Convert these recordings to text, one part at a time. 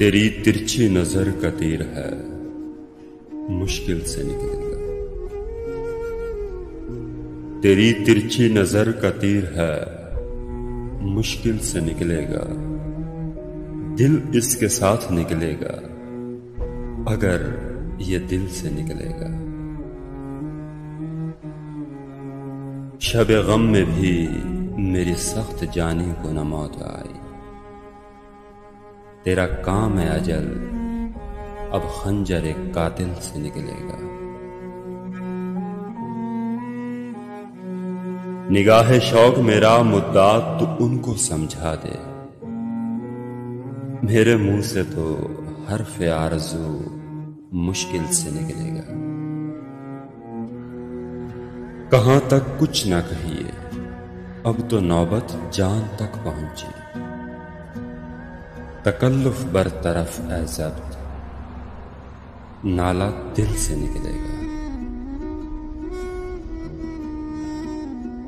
तेरी तिरछी नजर का तीर है, मुश्किल से निकलेगा। तेरी तिरछी नजर का तीर है, मुश्किल से निकलेगा। दिल इसके साथ निकलेगा, अगर ये दिल से निकलेगा। शब गम में भी मेरी सख्त जानी को न मौत आई। तेरा काम है अजल, अब खंजर एक कातिल से निकलेगा। निगाह शौक मेरा मुद्दा तू उनको समझा दे। मेरे मुंह से तो हर्फ आरज़ू मुश्किल से निकलेगा। कहां तक कुछ ना कहिए, अब तो नौबत जान तक पहुंची। तकल्लुफ बरतरफ ए ज़ब्त, नाला दिल से निकलेगा।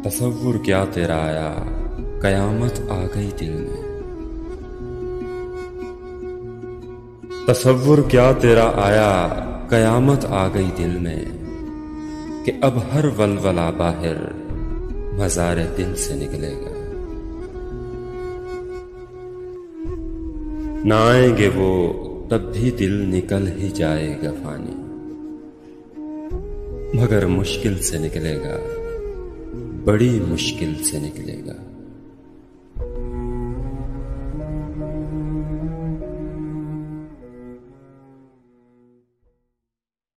तसव्वुर क्या तेरा आया, कयामत आ गई दिल में। तसव्वुर क्या तेरा आया, कयामत आ गई दिल में, कि अब हर वलवला बाहर मज़ारे दिल से निकलेगा। ना आएंगे वो तब भी दिल निकल ही जाएगा फानी, मगर मुश्किल से निकलेगा, बड़ी मुश्किल से निकलेगा।